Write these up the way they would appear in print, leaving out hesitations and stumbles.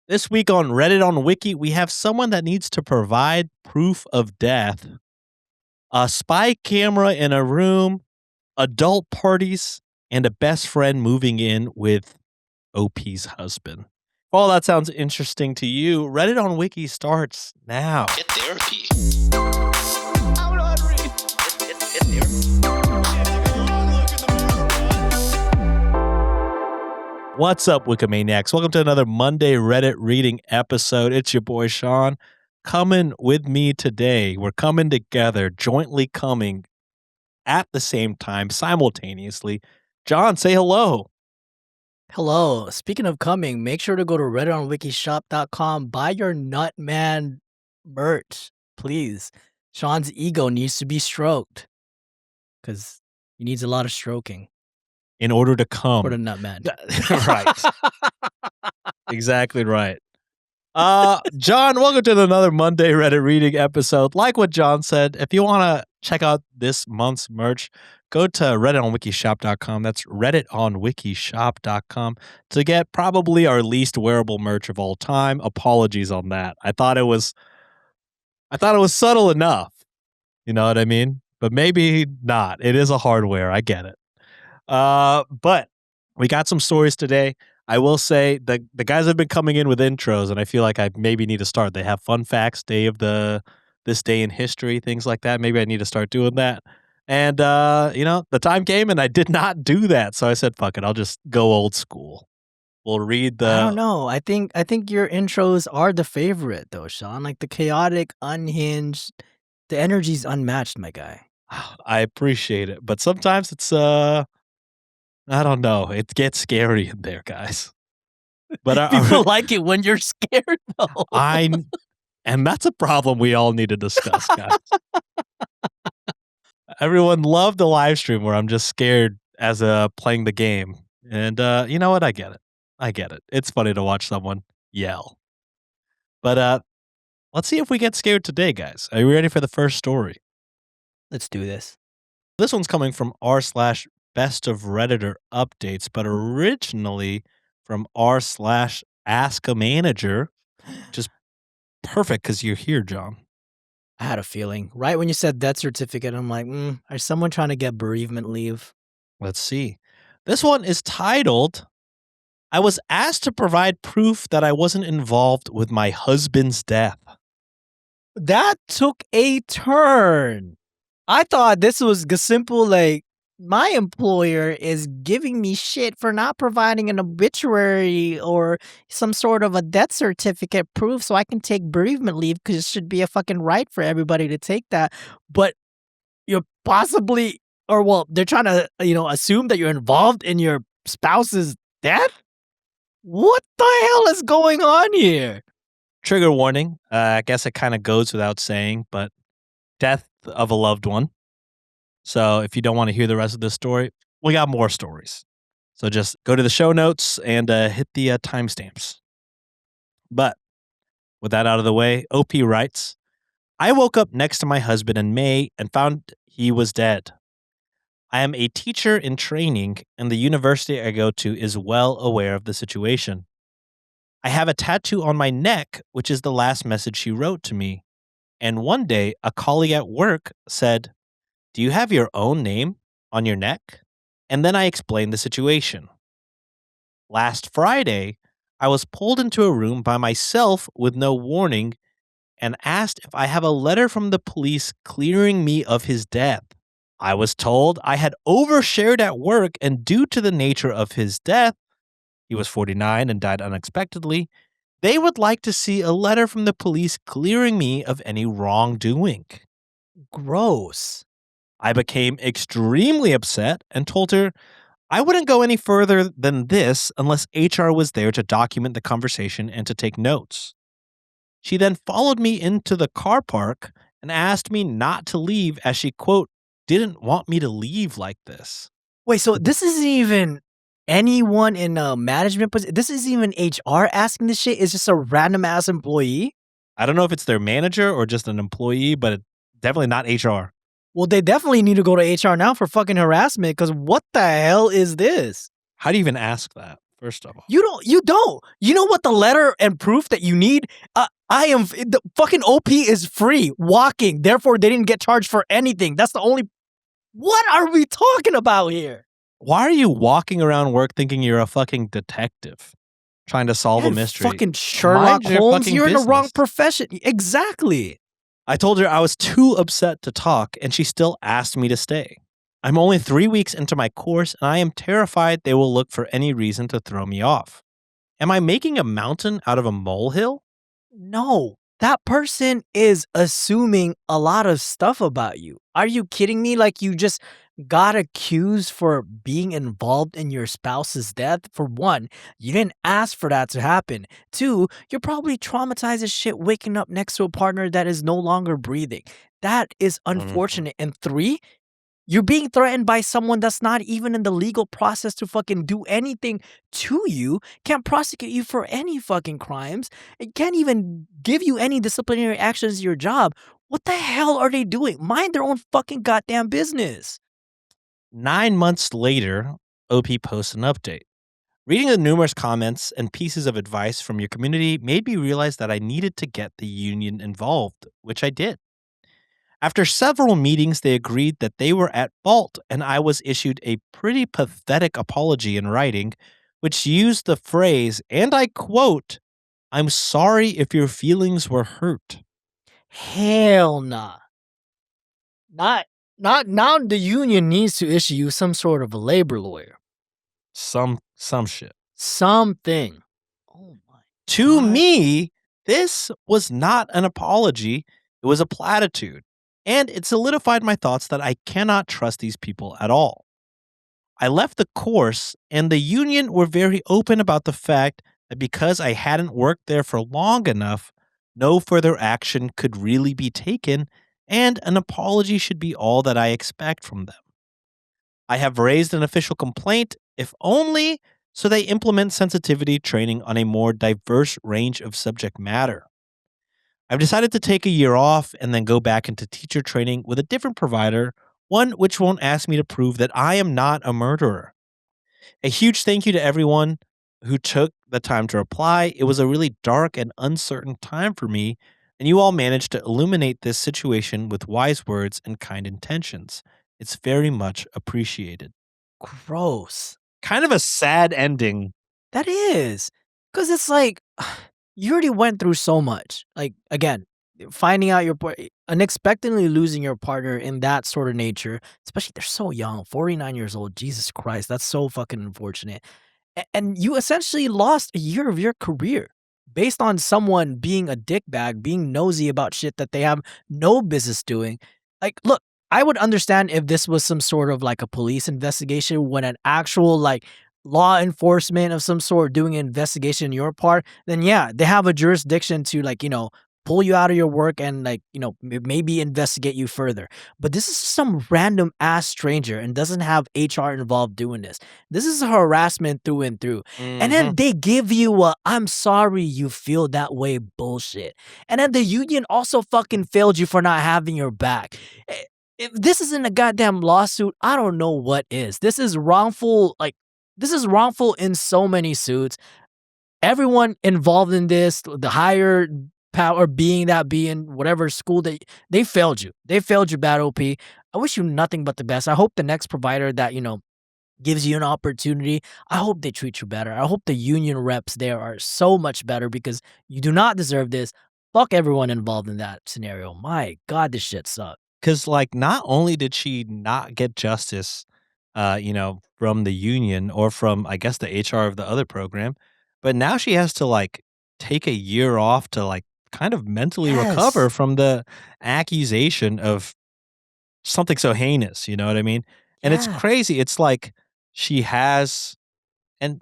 This week on Reddit on Wiki, we have someone that needs to provide proof of death, a spy camera in a room, adult parties, and a best friend moving in with OP's husband. If all that sounds interesting to you, Reddit on Wiki starts now. Get therapy. I'm not reading. Get therapy. What's up, Wikimaniacs? Welcome to another Monday Reddit reading episode. It's your boy Sean coming with me today. We're coming together, jointly coming at the same time, simultaneously. John, say hello. Hello. Speaking of coming, make sure to go to redditonwikishop.com. Buy your Nutman merch, please. Sean's ego needs to be stroked because he needs a lot of stroking In order to come. for the Nutman. Right. Exactly right. John, welcome to another Monday Reddit reading episode. Like what John said, if you want to check out this month's merch, go to redditonwikishop.com. That's redditonwikishop.com to get probably our least wearable merch of all time. Apologies on that. I thought it was subtle enough. You know what I mean? But maybe not. It is a hardware. I get it. But we got some stories today. I will say the guys have been coming in with intros, and I feel like I maybe need to start. They have fun facts, this day in history, things like that. Maybe I need to start doing that. And the time came, and I did not do that. So I said, "Fuck it, I'll just go old school." We'll read I don't know. I think your intros are the favorite though, Sean. Like the chaotic, unhinged, the energy's unmatched, my guy. I appreciate it, but sometimes it's I don't know. It gets scary in there, guys. But People like it when you're scared though. And that's a problem we all need to discuss, guys. Everyone loved the live stream where I'm just scared as playing the game. And you know what? I get it. It's funny to watch someone yell. But let's see if we get scared today, guys. Are you ready for the first story? Let's do this. This one's coming from r/best of Redditor updates, but originally from r/ask a manager. Just perfect because you're here, John. I had a feeling. Right when you said death certificate, I'm like, is someone trying to get bereavement leave? Let's see. This one is titled, I was asked to provide proof that I wasn't involved with my husband's death. That took a turn. I thought this was simple, like, my employer is giving me shit for not providing an obituary or some sort of a death certificate proof so I can take bereavement leave because it should be a fucking right for everybody to take that. But you're possibly, they're trying to, assume that you're involved in your spouse's death? What the hell is going on here? Trigger warning. I guess it kind of goes without saying, but death of a loved one. So if you don't want to hear the rest of this story, we got more stories. So just go to the show notes and hit the timestamps. But with that out of the way, OP writes, I woke up next to my husband in May and found he was dead. I am a teacher in training, and the university I go to is well aware of the situation. I have a tattoo on my neck, which is the last message she wrote to me. And one day, a colleague at work said, do you have your own name on your neck? And then I explained the situation. Last Friday, I was pulled into a room by myself with no warning and asked if I have a letter from the police clearing me of his death. I was told I had overshared at work, and due to the nature of his death, he was 49 and died unexpectedly, they would like to see a letter from the police clearing me of any wrongdoing. Gross. I became extremely upset and told her I wouldn't go any further than this unless HR was there to document the conversation and to take notes. She then followed me into the car park and asked me not to leave as she, quote, didn't want me to leave like this. Wait, so this isn't even anyone in a management position? This isn't even HR asking this shit? It's just a random ass employee? I don't know if it's their manager or just an employee, but it's definitely not HR. Well, they definitely need to go to HR now for fucking harassment because what the hell is this? How do you even ask that? First of all. You don't. You know what the letter and proof that you need? The fucking OP is free walking. Therefore, they didn't get charged for anything. That's the only. What are we talking about here? Why are you walking around work thinking you're a fucking detective trying to solve a mystery? Fucking Sherlock Mind your Holmes. fucking You're in the wrong business. profession. Exactly. I told her I was too upset to talk, and she still asked me to stay. I'm only 3 weeks into my course, and I am terrified they will look for any reason to throw me off. Am I making a mountain out of a molehill? No, that person is assuming a lot of stuff about you. Are you kidding me? Like, you just got accused for being involved in your spouse's death? For one, you didn't ask for that to happen. Two, you're probably traumatized as shit waking up next to a partner that is no longer breathing. That is unfortunate. And three, you're being threatened by someone that's not even in the legal process to fucking do anything to you, can't prosecute you for any fucking crimes, it can't even give you any disciplinary actions in your job. What the hell are they doing? Mind their own fucking goddamn business. 9 months later, OP posts an update. Reading the numerous comments and pieces of advice from your community made me realize that I needed to get the union involved, which I did. After several meetings, they agreed that they were at fault, and I was issued a pretty pathetic apology in writing, which used the phrase, and I quote, "I'm sorry if your feelings were hurt." Hell nah. Not now. The union needs to issue you some sort of a labor lawyer. Some shit. Something. Oh my. To God. me, this was not an apology, it was a platitude. And it solidified my thoughts that I cannot trust these people at all. I left the course, and the union were very open about the fact that because I hadn't worked there for long enough, no further action could really be taken, and an apology should be all that I expect from them. I have raised an official complaint, if only so they implement sensitivity training on a more diverse range of subject matter. I've decided to take a year off and then go back into teacher training with a different provider, one which won't ask me to prove that I am not a murderer. A huge thank you to everyone who took the time to reply. It was a really dark and uncertain time for me, and you all managed to illuminate this situation with wise words and kind intentions. It's very much appreciated. Gross. Kind of a sad ending. That is. Because it's like, you already went through so much. Like, again, finding out unexpectedly losing your partner in that sort of nature, especially they're so young, 49 years old. Jesus Christ, that's so fucking unfortunate. And you essentially lost a year of your career based on someone being a dickbag, being nosy about shit that they have no business doing. Like, look, I would understand if this was some sort of like a police investigation when an actual like law enforcement of some sort doing an investigation on your part, then yeah, they have a jurisdiction to like, pull you out of your work and like, maybe investigate you further. But this is some random ass stranger and doesn't have HR involved doing this. This is harassment through and through. And then they give you a "I'm sorry you feel that way" bullshit. And then the union also fucking failed you for not having your back. If this isn't a goddamn lawsuit, I don't know what is. This is wrongful, this is wrongful in so many suits. Everyone involved in this, the higher power being whatever school they failed you. They failed you bad, OP. I wish you nothing but the best. I hope the next provider that, gives you an opportunity, I hope they treat you better. I hope the union reps there are so much better because you do not deserve this. Fuck everyone involved in that scenario. My God, this shit sucks. Because, like, not only did she not get justice, from the union or from, I guess, the HR of the other program, but now she has to, like, take a year off to, like, kind of mentally recover Yes. from the accusation of something so heinous, you know what I mean? And it's Yeah. crazy. It's like she has, and,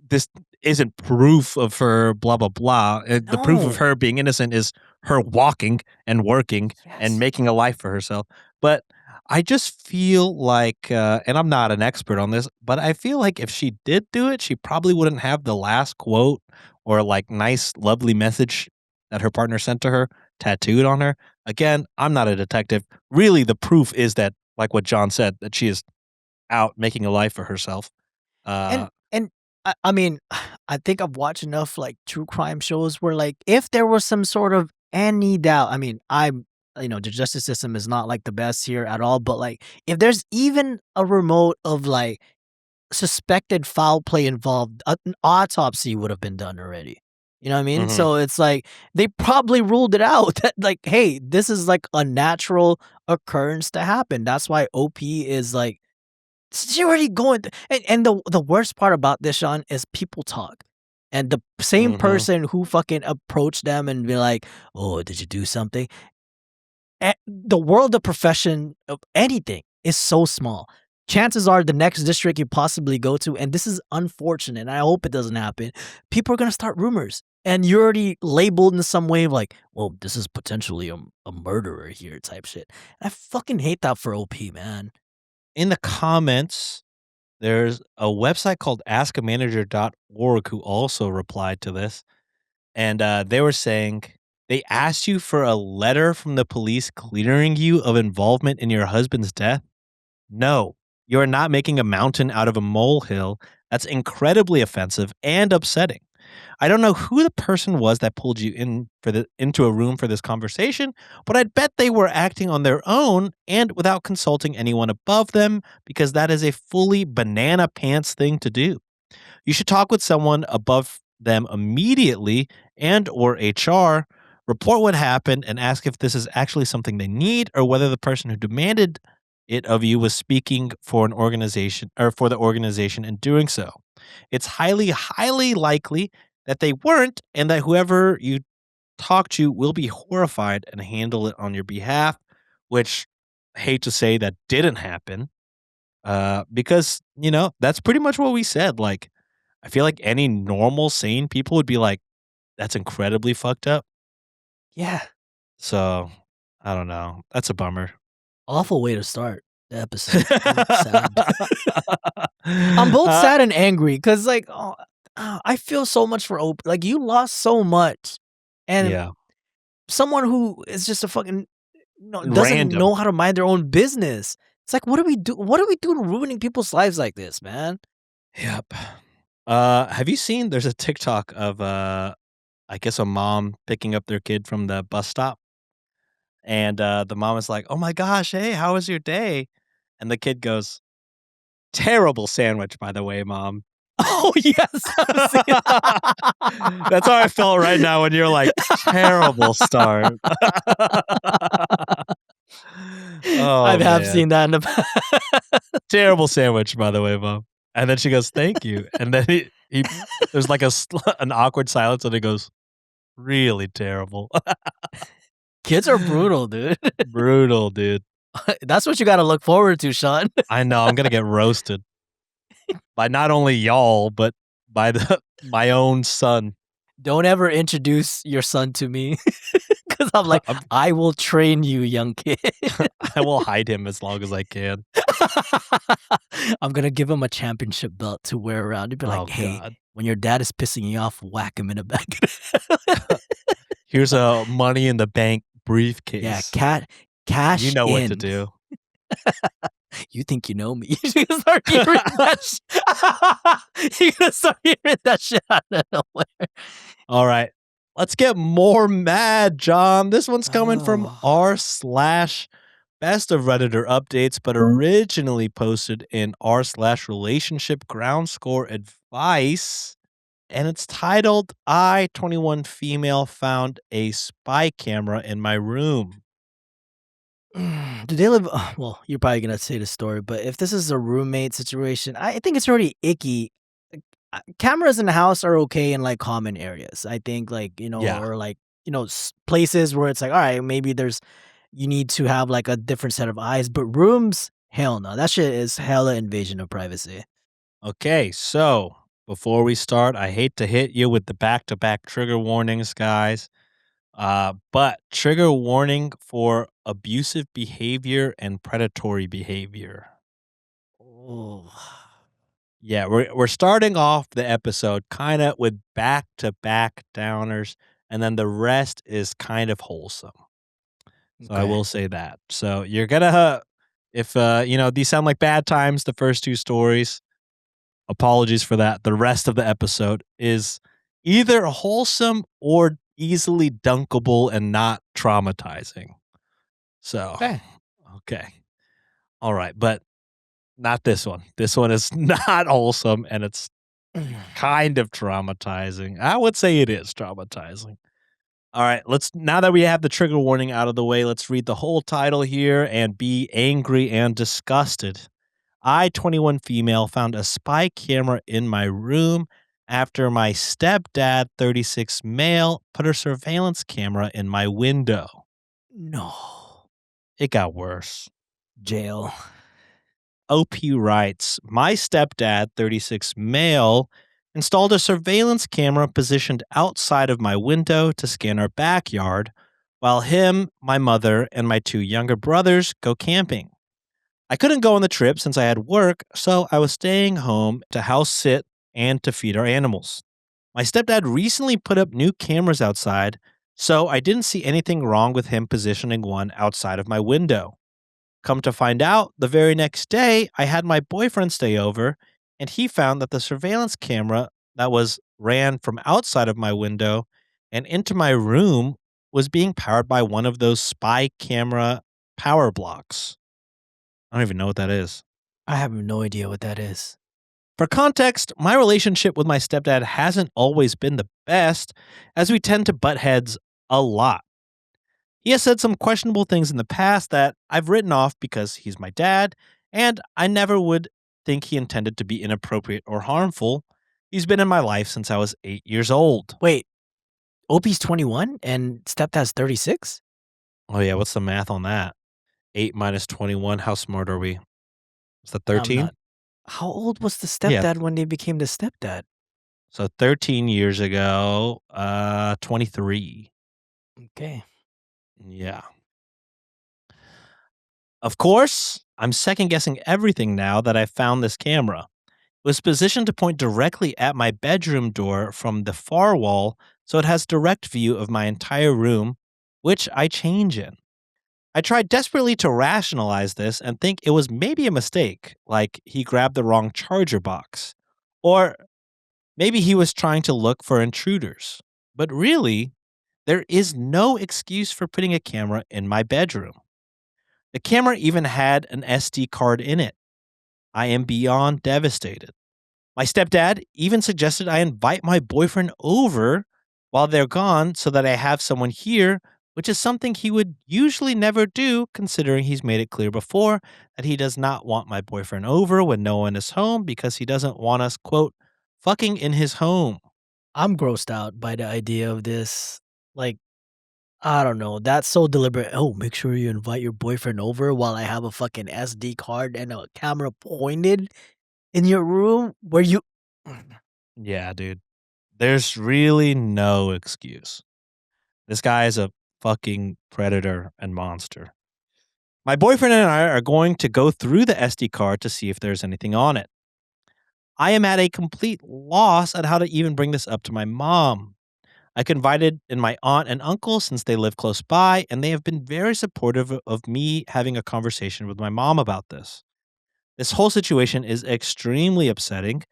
this isn't proof of her blah, blah, blah. The proof of No. her being innocent is her walking and working and Yes. making a life for herself. But I just feel like, and I'm not an expert on this, but I feel like if she did do it, she probably wouldn't have the last quote or like nice, lovely message that her partner sent to her tattooed on her. Again, I'm not a detective. Really, the proof is that, like what John said, that she is out making a life for herself. And I mean, I think I've watched enough like true crime shows where like if there was some sort of any doubt, I mean, the justice system is not like the best here at all, but like if there's even a remote of like suspected foul play involved, an autopsy would have been done already. You know what I mean? Mhm. So it's like they probably ruled it out that like, hey, this is like a natural occurrence to happen. That's why OP is like she already going and the worst part about this, Sean, is people talk. And the same Mhm. person who fucking approached them and be like, "Oh, did you do something?" The world of profession of anything is so small. Chances are the next district you possibly go to, and this is unfortunate, and I hope it doesn't happen, people are gonna start rumors. And you're already labeled in some way of like, well, this is potentially a murderer here type shit. And I fucking hate that for OP, man. In the comments, there's a website called askamanager.org who also replied to this, and, they were saying, "They asked you for a letter from the police clearing you of involvement in your husband's death? No, you are not making a mountain out of a molehill. That's incredibly offensive and upsetting. I don't know who the person was that pulled you into a room for this conversation, but I'd bet they were acting on their own and without consulting anyone above them because that is a fully banana pants thing to do. You should talk with someone above them immediately and or HR, report what happened and ask if this is actually something they need or whether the person who demanded it of you was speaking for an organization or for the organization in doing so. It's highly likely that they weren't and that whoever you talk to will be horrified and handle it on your behalf, which I hate to say that didn't happen. Because, that's pretty much what we said. Like, I feel like any normal, sane people would be like, that's incredibly fucked up. Yeah. So, I don't know. That's a bummer. Awful way to start the episode. I'm sad. I'm both Uh, sad and angry because, like, I feel so much for Opie. Like, you lost so much, and yeah. someone who is just a fucking no doesn't Random. know how to mind their own business. It's like, what do we do? What are we doing ruining people's lives like this, man? Yep. Have you seen there's a TikTok of, I guess a mom picking up their kid from the bus stop, and, the mom is like, "Oh my gosh, hey, how was your day?" And the kid goes, "Terrible sandwich, by the way, mom." Oh yes, I've seen That's how I felt right now when you're like, "Terrible start." I Oh, have man. seen that in the past. "Terrible sandwich, by the way, mom." And then she goes, "Thank you." And then he there's like an awkward silence, and he goes, "Really terrible." Kids are brutal, dude. Brutal, dude. That's what you got to look forward to, Sean. I know, I'm gonna get roasted by not only y'all, but by my own son. Don't ever introduce your son to me because I'm like, I'm I will train you, young kid. I will hide him as long as I can. I'm gonna give him a championship belt to wear around. He'd be like, Oh "Hey, god. when your dad is pissing you off, whack him in the back." Here's a money in the bank Yeah, briefcase. You cash know what to in. do. You think you know me? You're gonna start hearing that. You're gonna start hearing that shit out of nowhere. All right. Let's get more mad, John. This one's coming from Oh, r slash best of Redditor updates, but originally posted in r slash relationship ground score advice. And it's titled I 21 female found a spy camera in my room. do they live? Well, you're probably gonna say the story, but if this is a roommate situation, I think it's already icky. Cameras in the house are okay in like common areas. I think like Yeah. or like places where it's like all right, maybe you need to have like a different set of eyes, but rooms, hell no, that shit is hella invasion of privacy. Okay, so before we start, I hate to hit you with the back-to-back trigger warnings, guys. But trigger warning for abusive behavior and predatory behavior. Oh, Yeah, we're starting off the episode kind of with back-to-back downers, and then the rest is kind of wholesome. So I okay. will say that. So you're gonna, if these sound like bad times, the first two stories. apologies for that. The rest of the episode is either wholesome or easily dunkable and not traumatizing. So, Okay. okay. All right. But not this one. This one is not wholesome and it's kind of traumatizing. I would say it is traumatizing. All right, now that we have the trigger warning out of the way, let's read the whole title here and be angry and disgusted. I, 21 female, found a spy camera in my room after my stepdad, 36 male, put a surveillance camera in my window. No. It got worse. Jail. OP writes, my stepdad, 36 male, installed a surveillance camera positioned outside of my window to scan our backyard, while him, my mother, and my 2 younger brothers go camping. I couldn't go on the trip since I had work, so I was staying home to house sit and to feed our animals. My stepdad recently put up new cameras outside, so I didn't see anything wrong with him positioning one outside of my window. Come to find out, the very next day, I had my boyfriend stay over, and he found that the surveillance camera that was ran from outside of my window and into my room was being powered by one of those spy camera power blocks. I don't even know what that is. I have no idea what that is. For context, my relationship with my stepdad hasn't always been the best, as we tend to butt heads a lot. He has said some questionable things in the past that I've written off because he's my dad, and I never would think he intended to be inappropriate or harmful. He's been in my life since I was 8 years old. Wait, OP's 21 and stepdad's 36? Oh, yeah, what's the math on that? 8 minus 21. How smart are we? Is that I'm 13? not. How old was the Yeah. stepdad when they became the stepdad? So 13 years ago, 23. Okay. Yeah. Of course, I'm second guessing everything now that I found this camera. It was positioned to point directly at my bedroom door from the far wall, so it has direct view of my entire room, which I change in. I tried desperately to rationalize this and think it was maybe a mistake, like he grabbed the wrong charger box. Or maybe he was trying to look for intruders. But really, there is no excuse for putting a camera in my bedroom. The camera even had an SD card in it. I am beyond devastated. My stepdad even suggested I invite my boyfriend over while they're gone so that I have someone here, which is something he would usually never do, considering he's made it clear before that he does not want my boyfriend over when no one is home because he doesn't want us, quote, fucking in his home. I'm grossed out by the idea of this. Like, I don't know. That's so deliberate. Oh, make sure you invite your boyfriend over while I have a fucking SD card and a camera pointed in your room where you. Yeah, dude. There's really no excuse. This guy is a fucking predator and monster. My boyfriend and I are going to go through the SD card to see if there's anything on it. I am at a complete loss at how to even bring this up to my mom. I confided in my aunt and uncle since they live close by, and they have been very supportive of me having a conversation with my mom about this. This whole situation is extremely upsetting.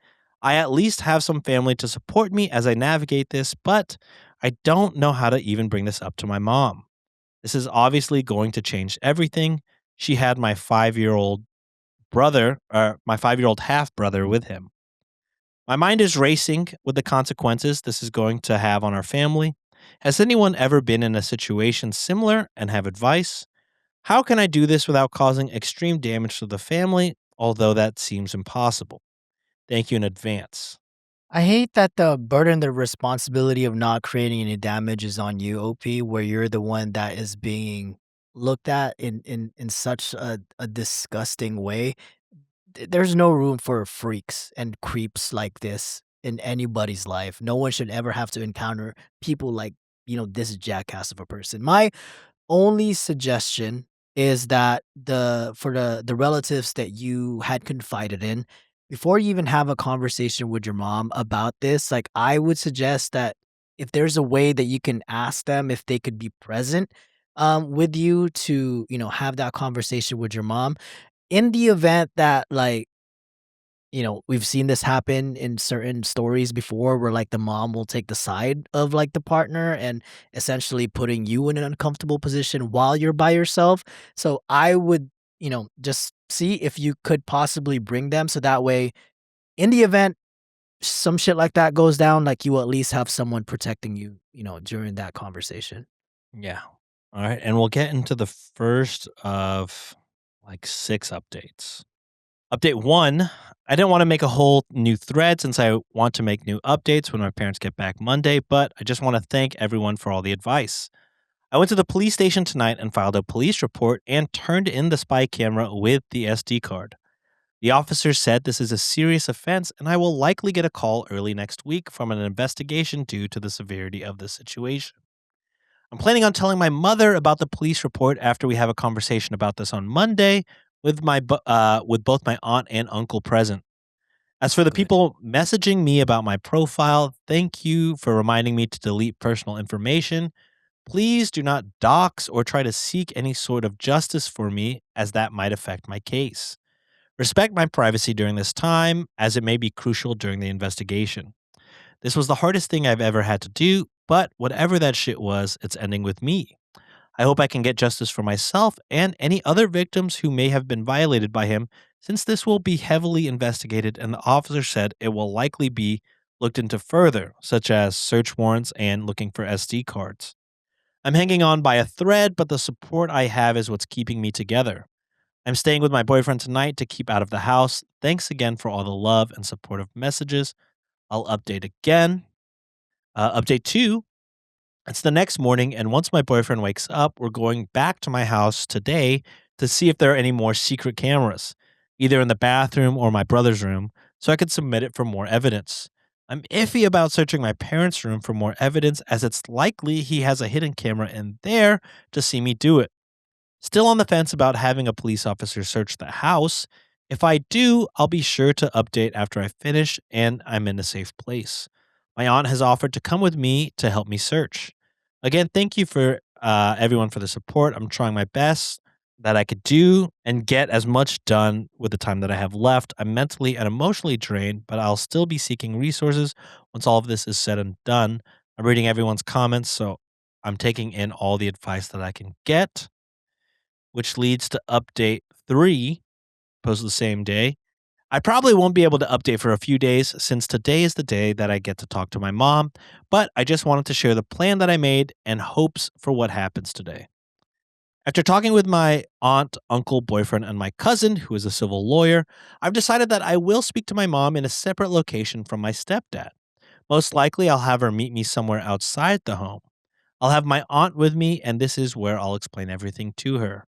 I at least have some family to support me as I navigate this, but I don't know how to even bring this up to my mom. This is obviously going to change everything. She had my 5-year-old brother, or my 5-year-old half brother with him. My mind is racing with the consequences this is going to have on our family. Has anyone ever been in a situation similar and have advice? How can I do this without causing extreme damage to the family, although that seems impossible? Thank you in advance. I hate that the burden, the responsibility of not creating any damage is on you, OP, where you're the one that is being looked at in such a disgusting way. There's no room for freaks and creeps like this in anybody's life. No one should ever have to encounter people like, this jackass of a person. My only suggestion is that the relatives that you had confided in, before you even have a conversation with your mom about this, like, I would suggest that if there's a way that you can ask them if they could be present with you to have that conversation with your mom, in the event that, like, we've seen this happen in certain stories before where like the mom will take the side of like the partner and essentially putting you in an uncomfortable position while you're by yourself. So I would, just see if you could possibly bring them so that way in the event some shit like that goes down, like you will at least have someone protecting you, during that conversation. Yeah. All right. And we'll get into the first of like 6 updates. Update 1, I didn't want to make a whole new thread since I want to make new updates when my parents get back Monday, but I just want to thank everyone for all the advice. I went to the police station tonight and filed a police report and turned in the spy camera with the SD card. The officer said this is a serious offense and I will likely get a call early next week from an investigation due to the severity of the situation. I'm planning on telling my mother about the police report after we have a conversation about this on Monday with both my aunt and uncle present. As for the Good. people messaging me about my profile, thank you for reminding me to delete personal information. Please do not dox or try to seek any sort of justice for me, as that might affect my case. Respect my privacy during this time, as it may be crucial during the investigation. This was the hardest thing I've ever had to do, but whatever that shit was, it's ending with me. I hope I can get justice for myself and any other victims who may have been violated by him, since this will be heavily investigated and the officer said it will likely be looked into further, such as search warrants and looking for SD cards. I'm hanging on by a thread, but the support I have is what's keeping me together. I'm staying with my boyfriend tonight to keep out of the house. Thanks again for all the love and supportive messages. I'll update again. Update 2, it's the next morning, and once my boyfriend wakes up, we're going back to my house today to see if there are any more secret cameras, either in the bathroom or my brother's room, so I could submit it for more evidence. I'm iffy about searching my parents' room for more evidence, as it's likely he has a hidden camera in there to see me do it. Still on the fence about having a police officer search the house. If I do, I'll be sure to update after I finish and I'm in a safe place. My aunt has offered to come with me to help me search. Again, thank you for everyone for the support. I'm trying my best that I could do and get as much done with the time that I have left. I'm mentally and emotionally drained, but I'll still be seeking resources once all of this is said and done. I'm reading everyone's comments, so I'm taking in all the advice that I can get, which leads to update 3, posted the same day. I probably won't be able to update for a few days since today is the day that I get to talk to my mom, but I just wanted to share the plan that I made and hopes for what happens today. After talking with my aunt, uncle, boyfriend, and my cousin, who is a civil lawyer, I've decided that I will speak to my mom in a separate location from my stepdad. Most likely, I'll have her meet me somewhere outside the home. I'll have my aunt with me, and this is where I'll explain everything to her: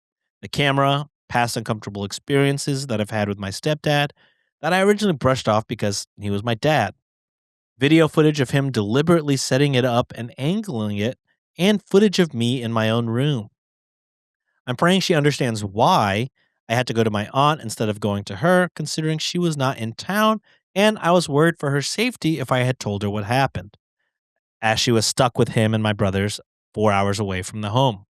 the camera, past uncomfortable experiences that I've had with my stepdad that I originally brushed off because he was my dad, video footage of him deliberately setting it up and angling it, and footage of me in my own room. I'm praying she understands why I had to go to my aunt instead of going to her, considering she was not in town, and I was worried for her safety if I had told her what happened, as she was stuck with him and my brothers 4 hours away from the home.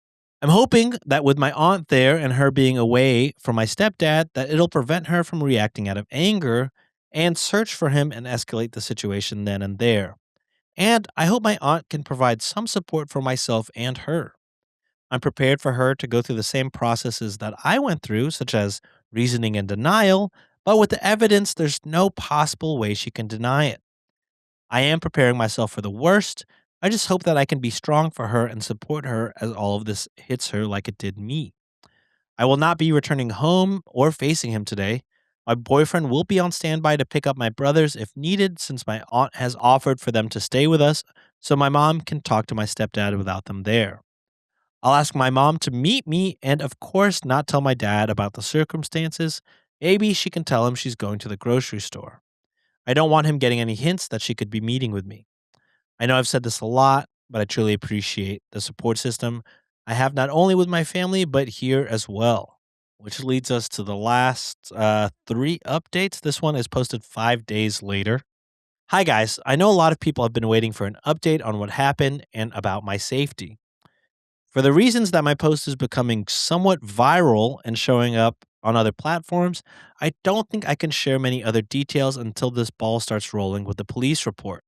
I'm hoping that with my aunt there and her being away from my stepdad, that it'll prevent her from reacting out of anger and search for him and escalate the situation then and there. And I hope my aunt can provide some support for myself and her. I'm prepared for her to go through the same processes that I went through, such as reasoning and denial, but with the evidence, there's no possible way she can deny it. I am preparing myself for the worst. I just hope that I can be strong for her and support her as all of this hits her like it did me. I will not be returning home or facing him today. My boyfriend will be on standby to pick up my brothers if needed, since my aunt has offered for them to stay with us so my mom can talk to my stepdad without them there. I'll ask my mom to meet me and, of course, not tell my dad about the circumstances. Maybe she can tell him she's going to the grocery store. I don't want him getting any hints that she could be meeting with me. I know I've said this a lot, but I truly appreciate the support system I have not only with my family, but here as well. Which leads us to the last 3 updates. This one is posted 5 days later. Hi, guys. I know a lot of people have been waiting for an update on what happened and about my safety. For the reasons that my post is becoming somewhat viral and showing up on other platforms, I don't think I can share many other details until this ball starts rolling with the police report.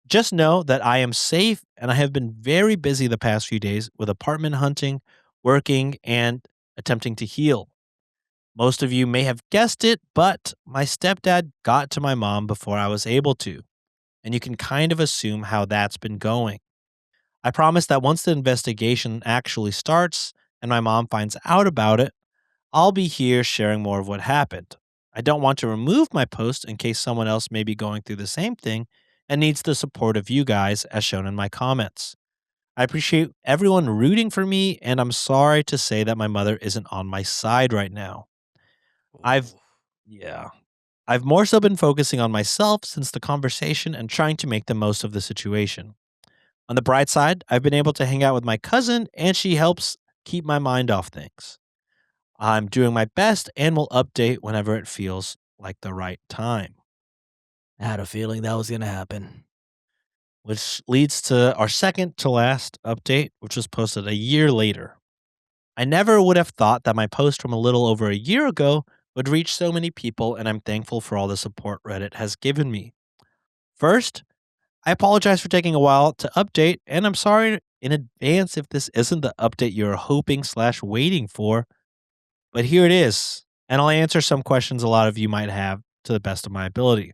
Just know that I am safe and I have been very busy the past few days with apartment hunting, working, and attempting to heal. Most of you may have guessed it, but my stepdad got to my mom before I was able to, and you can kind of assume how that's been going. I promise that once the investigation actually starts and my mom finds out about it, I'll be here sharing more of what happened. I don't want to remove my post in case someone else may be going through the same thing and needs the support of you guys, as shown in my comments. I appreciate everyone rooting for me, and I'm sorry to say that my mother isn't on my side right now. I've, Ooh. yeah, I've more so been focusing on myself since the conversation and trying to make the most of the situation. On the bright side, I've been able to hang out with my cousin, and she helps keep my mind off things. I'm doing my best and will update whenever it feels like the right time. I had a feeling that was going to happen. Which leads to our second to last update, which was posted a year later. I never would have thought that my post from a little over a year ago would reach so many people, and I'm thankful for all the support Reddit has given me. First, I apologize for taking a while to update, and I'm sorry in advance if this isn't the update you're hoping/waiting for, but here it is, and I'll answer some questions a lot of you might have to the best of my ability.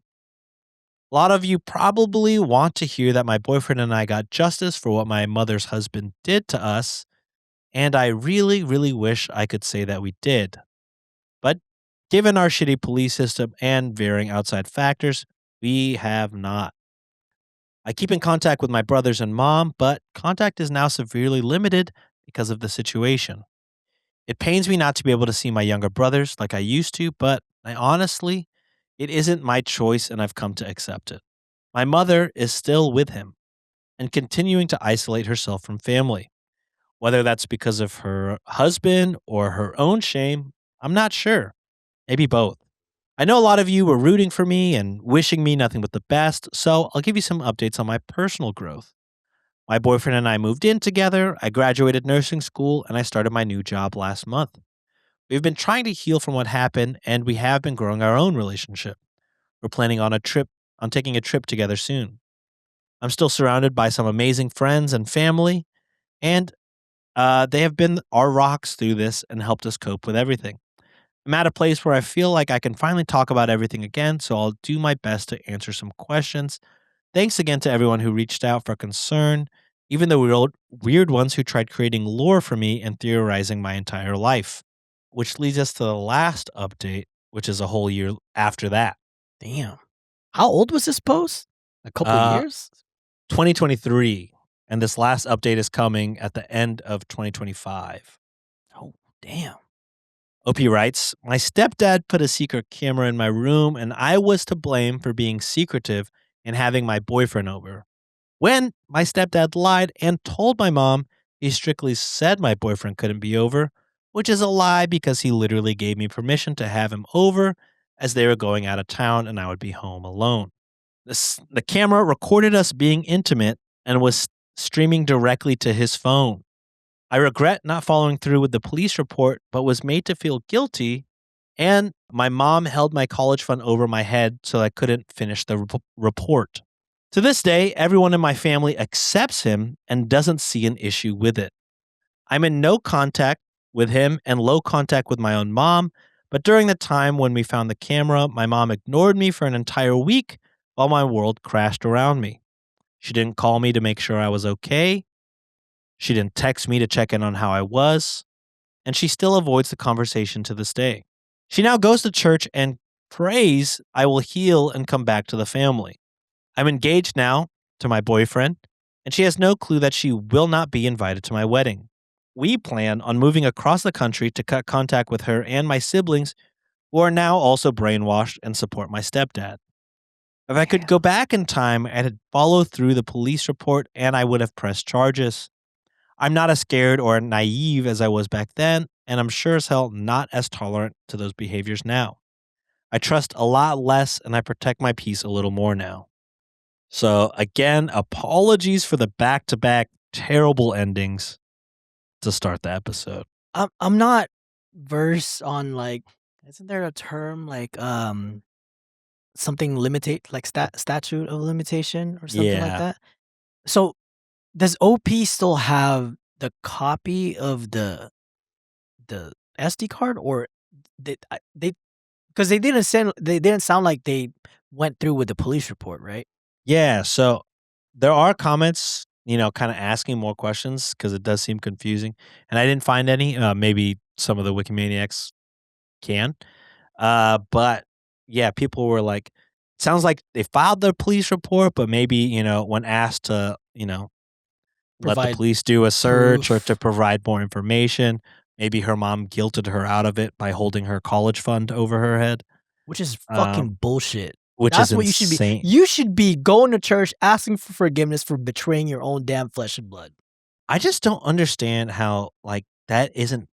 A lot of you probably want to hear that my boyfriend and I got justice for what my mother's husband did to us, and I really, really wish I could say that we did. But given our shitty police system and varying outside factors, we have not. I keep in contact with my brothers and mom, but contact is now severely limited because of the situation. It pains me not to be able to see my younger brothers like I used to, but it isn't my choice and I've come to accept it. My mother is still with him and continuing to isolate herself from family. Whether that's because of her husband or her own shame, I'm not sure. Maybe both. I know a lot of you were rooting for me and wishing me nothing but the best, so I'll give you some updates on my personal growth. My boyfriend and I moved in together, I graduated nursing school, and I started my new job last month. We've been trying to heal from what happened, and we have been growing our own relationship. We're planning on taking a trip together soon. I'm still surrounded by some amazing friends and family, and they have been our rocks through this and helped us cope with everything. I'm at a place where I feel like I can finally talk about everything again, so I'll do my best to answer some questions. Thanks again to everyone who reached out for concern, even the weird ones who tried creating lore for me and theorizing my entire life. Which leads us to the last update, which is a whole year after that. Damn. How old was this post? A couple Uh, years? 2023. And this last update is coming at the end of 2025. Oh, damn. OP writes, my stepdad put a secret camera in my room, and I was to blame for being secretive and having my boyfriend over. When my stepdad lied and told my mom, he strictly said my boyfriend couldn't be over, which is a lie because he literally gave me permission to have him over as they were going out of town and I would be home alone. The camera recorded us being intimate and was streaming directly to his phone. I regret not following through with the police report, but was made to feel guilty. And my mom held my college fund over my head so I couldn't finish the report. To this day, everyone in my family accepts him and doesn't see an issue with it. I'm in no contact with him and low contact with my own mom, but during the time when we found the camera, my mom ignored me for an entire week while my world crashed around me. She didn't call me to make sure I was okay. She didn't text me to check in on how I was, and she still avoids the conversation to this day. She now goes to church and prays I will heal and come back to the family. I'm engaged now to my boyfriend, and she has no clue that she will not be invited to my wedding. We plan on moving across the country to cut contact with her and my siblings, who are now also brainwashed and support my stepdad. If I could go back in time, I'd follow through the police report and I would have pressed charges. I'm not as scared or naive as I was back then, and I'm sure as hell not as tolerant to those behaviors now. I trust a lot less and I protect my peace a little more now. So, again, apologies for the back to back terrible endings to start the episode. I'm not verse on like, isn't there a term like something limitate like statute of limitation or something like Yeah. that? So does OP still have the copy of the SD card, or they because they didn't sound like they went through with the police report, right? Yeah, so there are comments, kinda asking more questions because it does seem confusing, and I didn't find any, maybe some of the Wikimaniacs can, but yeah, people were like, "Sounds like they filed their police report, but maybe, when asked to, let the Provide police do a search or to proof, provide more information, maybe her mom guilted her out of it by holding her college fund over her head," which is um, fucking bullshit. which is That's what you should be. insane. You should be going to church asking for forgiveness for betraying your own damn flesh and blood. I just don't understand how, like, that isn't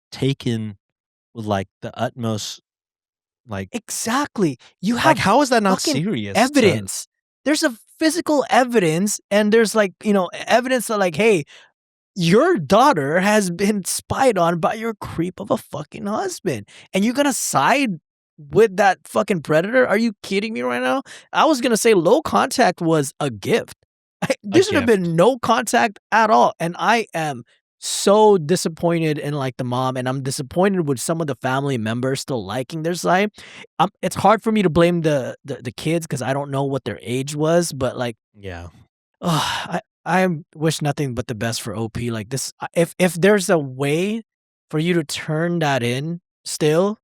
taken with, like, the utmost, like Exactly. You like, have how is that not fucking serious to evidence. There's a physical evidence, and there's like, evidence that like, hey, your daughter has been spied on by your creep of a fucking husband, and you're gonna side with that fucking predator? Are you kidding me right now? I was gonna say low contact was a gift. a There should have gift? been no contact at all, and I am so disappointed in like the mom, and I'm disappointed with some of the family members still liking their side. It's hard for me to blame the kids because I don't know what their age was, but like, Yeah. I wish nothing but the best for OP. Like this, if there's a way for you to turn that in, still,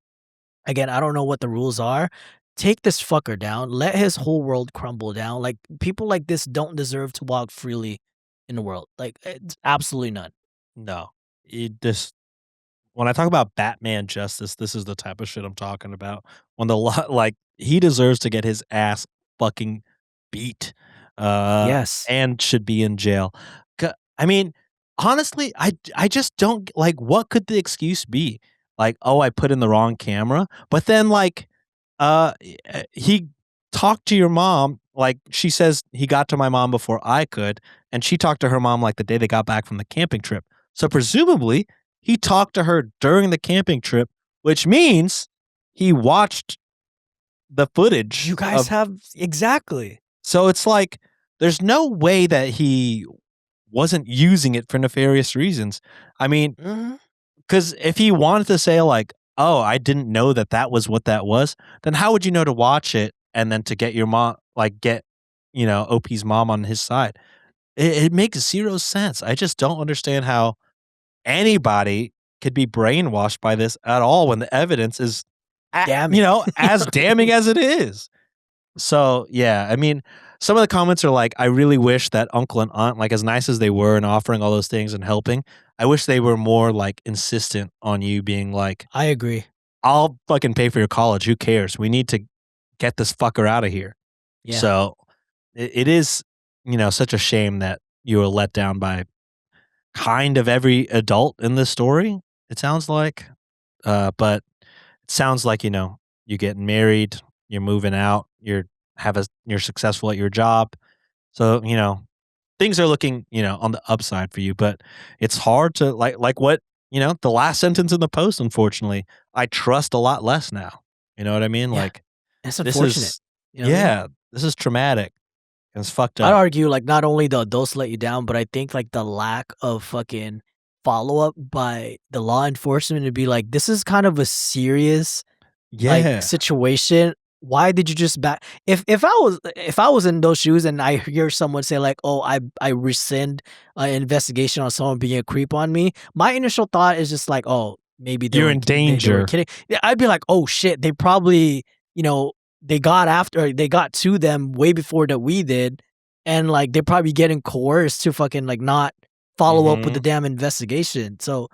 again, I don't know what the rules are. Take this fucker down. Let his whole world crumble down. Like people like this don't deserve to walk freely in the world. Like it's absolutely none. No. It just when I talk about Batman justice, this is the type of shit I'm talking about. When the like, he deserves to get his ass fucking beat, Yes, and should be in jail. I mean, honestly, I just don't like, what could the excuse be? Like, "Oh, I put in the wrong camera," but then, like, he talked to your mom, like, she says he got to my mom before I could, and she talked to her mom, like, the day they got back from the camping trip. So, presumably, he talked to her during the camping trip, which means he watched the you footage guys of have exactly. so it's like, there's no way that he wasn't using it for nefarious reasons. I mean, Mhm. because if he wanted to say, like, "Oh, I didn't know that that was what that was," then how would you know to watch it and then to get your mom like, get, OP's mom on his side? It makes 0 sense. I just don't understand how anybody could be brainwashed by this at all when the evidence is, Damning. as damning as it is. So, yeah, I mean, some of the comments are like, "I really wish that uncle and aunt, like, as nice as they were in offering all those things and helping, I wish they were more, like, insistent on you being like, I agree. 'I'll fucking pay for your college, who cares? We need to get this fucker out of here.'" Yeah. So, it is, such a shame that you were let down by kind of every adult in this story, it sounds like, but it sounds like, you're getting married, you're moving out, you're successful at your job. So, things are looking, on the upside for you, but it's hard to like what, the last sentence in the post, unfortunately, I trust a lot less now. You know what I mean? Yeah. Like It's this unfortunate. is You know what I mean? yeah, this is traumatic. It's fucked I'd up. argue, like, not only the adults let you down, but I think, like, the lack of fucking follow-up by the law enforcement to be like, "This is kind of a serious, like, Yeah. situation. Why did you just back?" If I was in those shoes and I hear someone say like, "Oh, I rescind an investigation on someone being a creep on me," my initial thought is just like, "Oh, maybe You're in they were danger. kidding." Yeah, I'd be like, "Oh shit, they probably, you know, they got to them way before that we did, and like they're probably getting coerced to fucking like not follow up with the Mhm. damn investigation." So,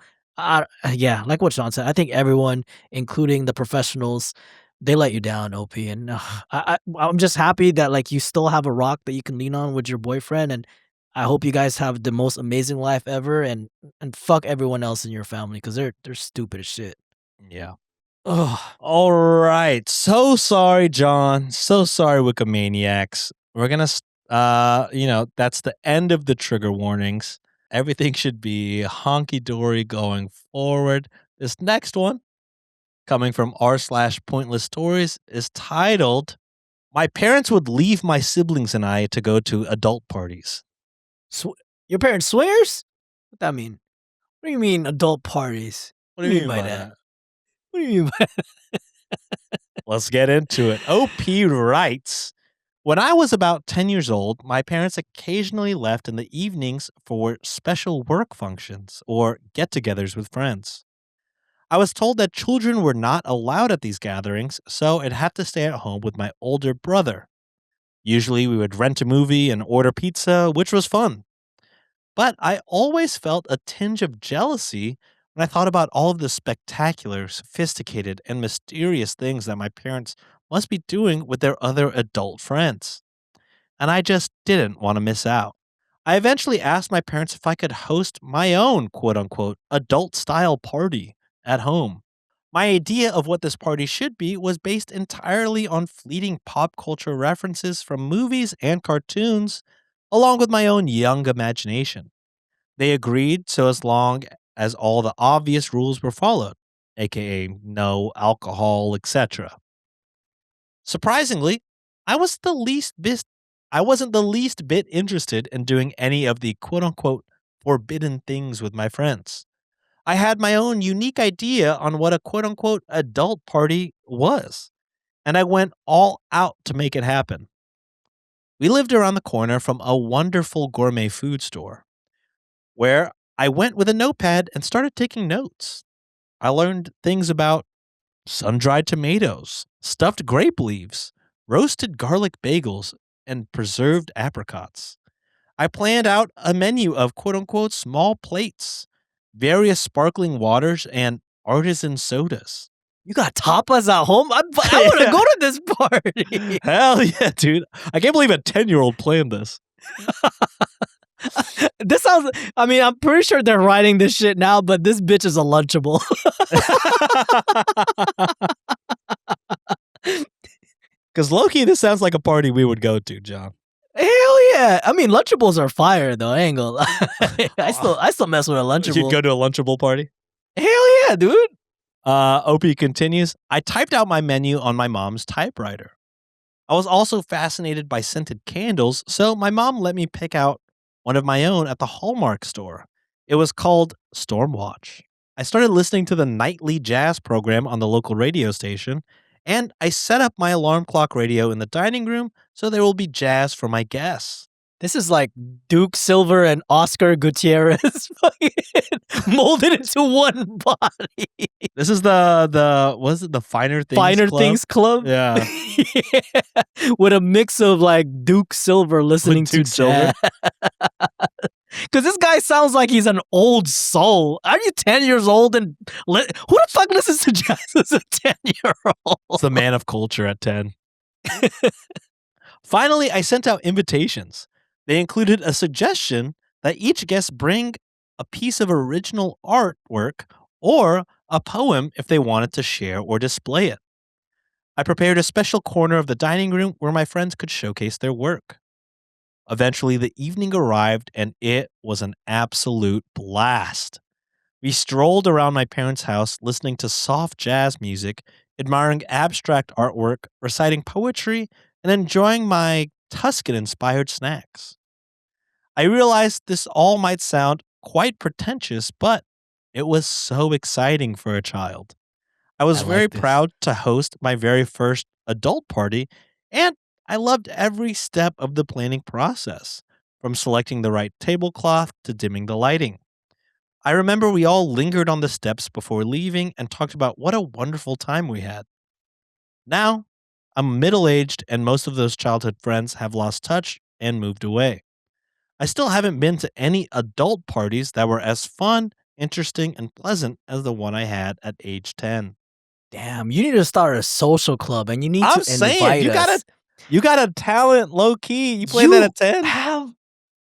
yeah, like what Sean said, I think everyone, including the professionals, they let you down, OP, and I'm just happy that like you still have a rock that you can lean on with your boyfriend, and I hope you guys have the most amazing life ever, and fuck everyone else in your family because they're stupid as shit. Yeah. Ugh. All right. So sorry, John. So sorry, Wikimaniacs. We're gonna, that's the end of the trigger warnings. Everything should be honky dory going forward. This next one, coming from r/pointless stories, is titled, "My parents would leave my siblings and I to go to adult parties." Your parents swingers? What that mean? What do you mean adult parties? What do you mean by that? What do you mean by Let's get into it. OP writes, "When I was about 10 years old, my parents occasionally left in the evenings for special work functions or get togethers with friends. I was told that children were not allowed at these gatherings, so I'd have to stay at home with my older brother. Usually, we would rent a movie and order pizza, which was fun. But I always felt a tinge of jealousy when I thought about all of the spectacular, sophisticated, and mysterious things that my parents must be doing with their other adult friends. And I just didn't want to miss out. I eventually asked my parents if I could host my own quote unquote adult style party at home. My idea of what this party should be was based entirely on fleeting pop culture references from movies and cartoons, along with my own young imagination. They agreed so as long as all the obvious rules were followed, aka no alcohol, etc. Surprisingly, I was the least bit I wasn't the least bit interested in doing any of the quote unquote forbidden things with my friends. I had my own unique idea on what a quote unquote adult party was, and I went all out to make it happen. We lived around the corner from a wonderful gourmet food store where I went with a notepad and started taking notes. I learned things about sun dried tomatoes, stuffed grape leaves, roasted garlic bagels, and preserved apricots. I planned out a menu of quote unquote small plates, various sparkling waters, and artisan sodas. You got tapas at home? I want to Yeah. go to this party. Hell yeah, dude. I can't believe a 10-year-old planned this. This sounds. I mean, I'm pretty sure they're writing this shit now, but this bitch is a Lunchable. Because low-key, this sounds like a party we would go to, John. Hell yeah! I mean, Lunchables are fire though. I ain't gonna lie. I still mess with a Lunchable. You'd go to a Lunchable party? Hell yeah, dude. OP continues, "I typed out my menu on my mom's typewriter. I was also fascinated by scented candles, so my mom let me pick out one of my own at the Hallmark store. It was called Stormwatch. I started listening to the nightly jazz program on the local radio station, and I set up my alarm clock radio in the dining room so there will be jazz for my guests." This is like Duke Silver and Oscar Gutierrez molded into one body. This is the was it the Finer Things Finer Club? Things Club? Yeah. Yeah. With a mix of like Duke Silver listening to Duke Silver? jazz. Because this guy sounds like he's an old soul. Are you 10 years old and who the fuck listens to jazz as a 10-year-old? It's the man of culture at 10. Finally, I sent out invitations. They included a suggestion that each guest bring a piece of original artwork or a poem if they wanted to share or display it. I prepared a special corner of the dining room where my friends could showcase their work. Eventually, the evening arrived and it was an absolute blast. We strolled around my parents' house listening to soft jazz music, admiring abstract artwork, reciting poetry, and enjoying my Tuscan-inspired snacks. I realized this all might sound quite pretentious, but it was so exciting for a child. I was I like very this. proud to host my very first adult party, and I loved every step of the planning process, from selecting the right tablecloth to dimming the lighting. I remember we all lingered on the steps before leaving and talked about what a wonderful time we had. Now, I'm middle aged, and most of those childhood friends have lost touch and moved away. I still haven't been to any adult parties that were as fun, interesting, and pleasant as the one I had at age 10. Damn, you need to start a social club and you need I'm to saying, invite you got us. You got a talent, low key. You played that at 10? Have,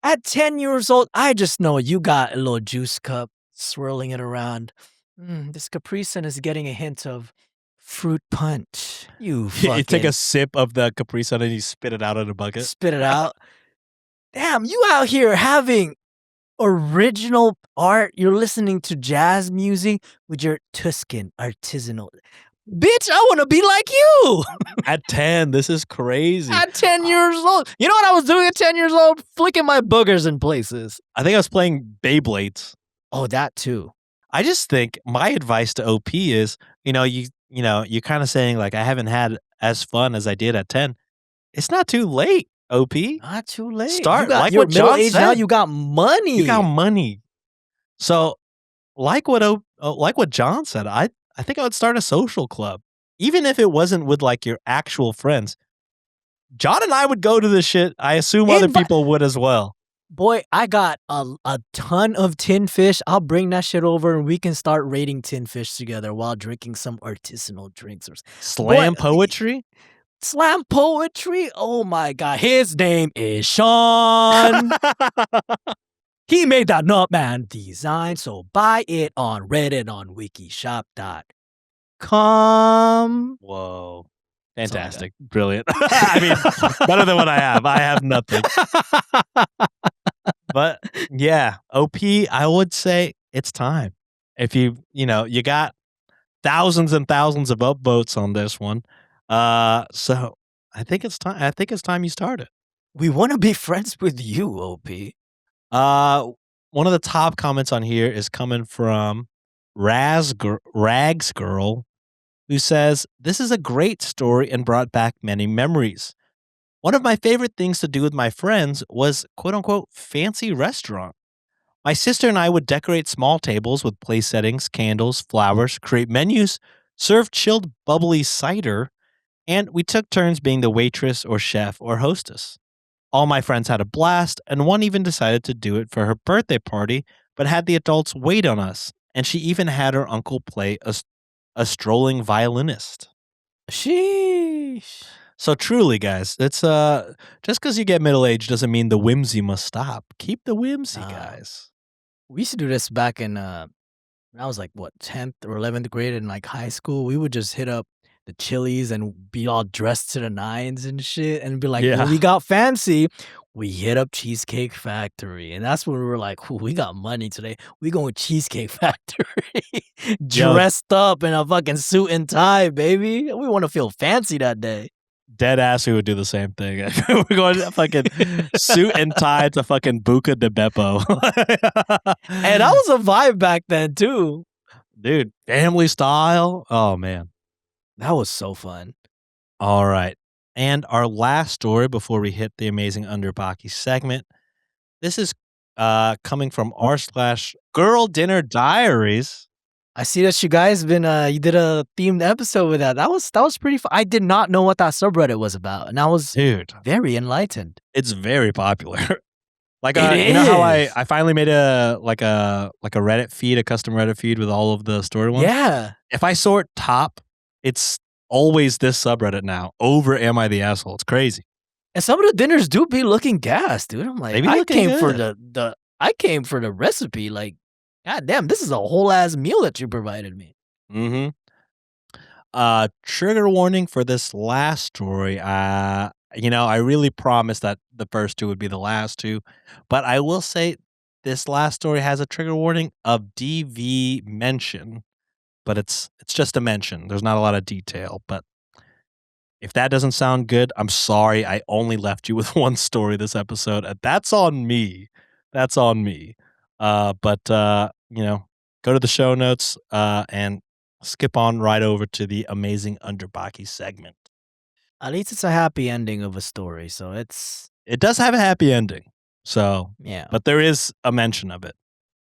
at 10 years old, I just know you got a little juice cup, swirling it around. This Capri Sun is getting a hint of fruit punch. You fucking You take a sip of the Capri Sun and you spit it out in a bucket. spit it out. Damn, you out here having original art. You're listening to jazz music with your Tuscan artisanal. Bitch, I want to be like you. At 10, this is crazy. At 10 years old. You know what I was doing at 10 years old? Flicking my boogers in places. I think I was playing Beyblades. Oh, that too. I just think my advice to OP is, you're kind of saying like I haven't had as fun as I did at 10. It's not too late, OP. Not too late. Start like you're what John middle-aged said. now. You got money. You got money. So, like what John said, I think I would start a social club, even if it wasn't with like your actual friends. John and I would go to this shit. I assume other people would as well. Boy, I got a ton of tin fish. I'll bring that shit over and we can start raiding tin fish together while drinking some artisanal drinks. Slam poetry? Slam poetry? Oh my God. His name is Sean. He made that Nutman design, so buy it on Reddit on Wiki shop.com. Whoa. Fantastic. Brilliant. I mean, better than what I have. I have nothing. But yeah, OP, I would say it's time. If you got thousands and thousands of upvotes on this one. So I think it's time. I think it's time you start it. We want to be friends with you, OP. One of the top comments on here is coming from Rags Girl, who says, "This is a great story and brought back many memories. One of my favorite things to do with my friends was quote-unquote fancy restaurant. My sister and I would decorate small tables with place settings, candles, flowers, create menus, serve chilled bubbly cider, and we took turns being the waitress or chef or hostess. All my friends had a blast, and one even decided to do it for her birthday party, but had the adults wait on us, and she even had her uncle play a strolling violinist." Sheesh. So truly, guys, it's just because you get middle age doesn't mean the whimsy must stop. Keep the whimsy, guys. We used to do this back in when I was like 10th or 11th grade in like high school. We would just hit up the Chili's and be all dressed to the nines and shit, and be like, when we got fancy, we hit up Cheesecake Factory, and that's when we were like, we got money today. We going Cheesecake Factory, dressed up in a fucking suit and tie, baby. We want to feel fancy that day. Dead ass, we would do the same thing. We're going to fucking suit and tie to fucking Buca de Beppo. And that was a vibe back then too. Dude, family style. Oh, man. That was so fun. All right. And our last story before we hit the amazing Underbaki segment. This is coming from r/Girl Dinner Diaries. I see that you guys you did a themed episode with that. That was pretty fun. I did not know what that subreddit was about, and I was very enlightened. It's very popular. Like you know how I finally made a Reddit feed, a custom Reddit feed with all of the story ones? Yeah. If I sort top, it's always this subreddit now over Am I the Asshole? It's crazy. And some of the dinners do be looking gas, dude. I'm like, I came for the recipe. Like, god damn, this is a whole ass meal that you provided me. Mm-hmm. Trigger warning for this last story. I really promised that the first two would be the last two, but I will say this last story has a trigger warning of DV mention, but it's just a mention. There's not a lot of detail, but if that doesn't sound good, I'm sorry. I only left you with one story this episode, and that's on me. That's on me. But go to the show notes and skip on right over to the amazing Underbaki segment. At least it's a happy ending of a story, so it does have a happy ending. So yeah, but there is a mention of it,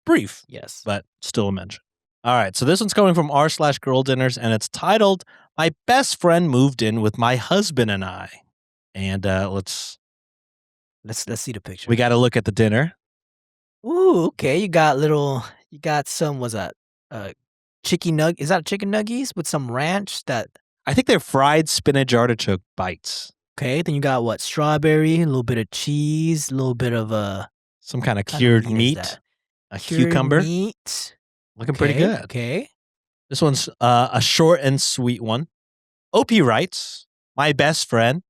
brief, yes, but still a mention. All right, so this one's coming from r/Girl Dinners, and it's titled "My Best Friend Moved In with My Husband and I." And let's see the picture. We got to look at the dinner. Ooh, okay. You got some, was that chicken nug? Is that chicken nuggies with some ranch? That I think they're fried spinach artichoke bites. Okay, then you got what? Strawberry, a little bit of cheese, a little bit of some kind of cured meat, a cucumber. Meat. Looking pretty good. Okay. This one's a short and sweet one. OP writes, "My best friend,